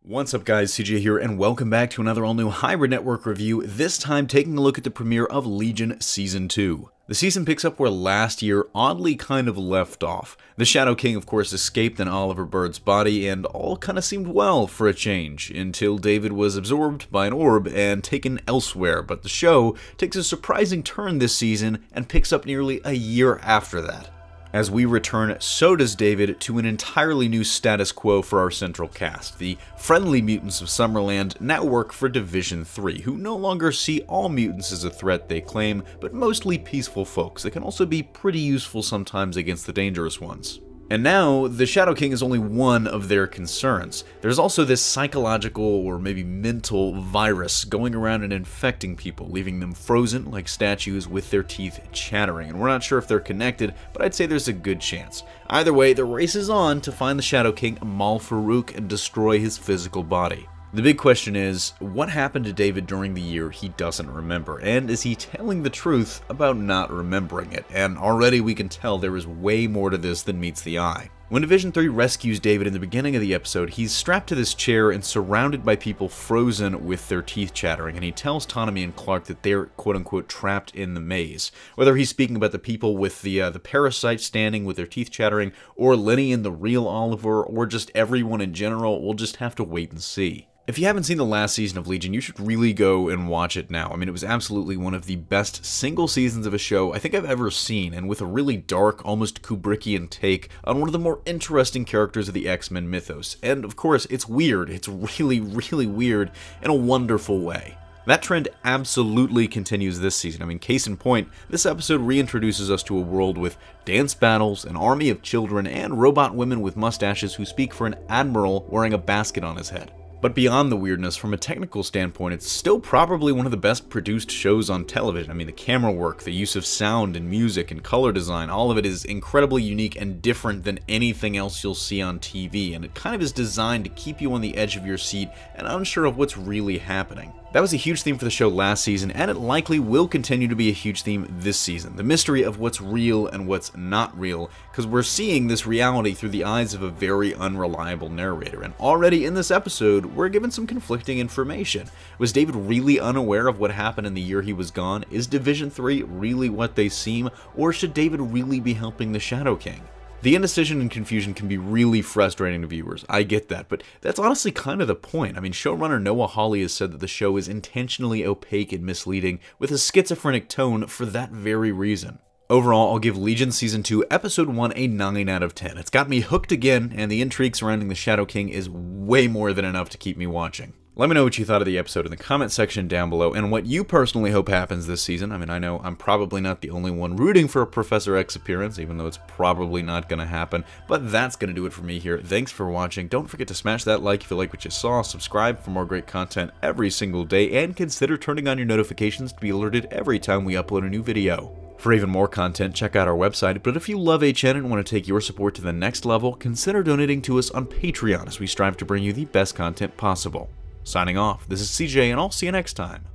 What's up guys, CJ here, and welcome back to another all-new Hybrid Network review, this time taking a look at the premiere of Legion Season 2. The season picks up where last year oddly kind of left off. The Shadow King of course escaped in Oliver Bird's body, and all kind of seemed well for a change, until David was absorbed by an orb and taken elsewhere, but the show takes a surprising turn this season and picks up nearly a year after that. As we return, so does David, to an entirely new status quo for our central cast. The friendly mutants of Summerland now work for Division 3, who no longer see all mutants as a threat, they claim, but mostly peaceful folks that can also be pretty useful sometimes against the dangerous ones. And now, the Shadow King is only one of their concerns. There's also this psychological or maybe mental virus going around and infecting people, leaving them frozen like statues with their teeth chattering. And we're not sure if they're connected, but I'd say there's a good chance. Either way, the race is on to find the Shadow King, maul Farouk, and destroy his physical body. The big question is, what happened to David during the year he doesn't remember, and is he telling the truth about not remembering it? And already we can tell there is way more to this than meets the eye. When Division 3 rescues David in the beginning of the episode, he's strapped to this chair and surrounded by people frozen with their teeth chattering, and he tells Tanami and Clark that they're quote-unquote trapped in the maze. Whether he's speaking about the people with the parasite standing with their teeth chattering, or Lenny and the real Oliver, or just everyone in general, we'll just have to wait and see. If you haven't seen the last season of Legion, you should really go and watch it now. I mean, it was absolutely one of the best single seasons of a show I think I've ever seen, and with a really dark, almost Kubrickian take on one of the more interesting characters of the X-Men mythos. And of course, it's weird. It's really, really weird in a wonderful way. That trend absolutely continues this season. I mean, case in point, this episode reintroduces us to a world with dance battles, an army of children, and robot women with mustaches who speak for an admiral wearing a basket on his head. But beyond the weirdness, from a technical standpoint, it's still probably one of the best produced shows on television. I mean, the camera work, the use of sound and music and color design, all of it is incredibly unique and different than anything else you'll see on TV, and it kind of is designed to keep you on the edge of your seat and unsure of what's really happening. That was a huge theme for the show last season, and it likely will continue to be a huge theme this season. The mystery of what's real and what's not real, because we're seeing this reality through the eyes of a very unreliable narrator. And already in this episode, we're given some conflicting information. Was David really unaware of what happened in the year he was gone? Is Division 3 really what they seem? Or should David really be helping the Shadow King? The indecision and confusion can be really frustrating to viewers, I get that, but that's honestly kind of the point. I mean, showrunner Noah Hawley has said that the show is intentionally opaque and misleading, with a schizophrenic tone for that very reason. Overall, I'll give Legion Season 2 Episode 1 a 9 out of 10. It's got me hooked again, and the intrigue surrounding the Shadow King is way more than enough to keep me watching. Let me know what you thought of the episode in the comment section down below, and what you personally hope happens this season. I mean, I know I'm probably not the only one rooting for a Professor X appearance, even though it's probably not going to happen, but that's going to do it for me here. Thanks for watching. Don't forget to smash that like if you like what you saw, subscribe for more great content every single day, and consider turning on your notifications to be alerted every time we upload a new video. For even more content, check out our website, but if you love HN and want to take your support to the next level, consider donating to us on Patreon as we strive to bring you the best content possible. Signing off, this is CJ, and I'll see you next time.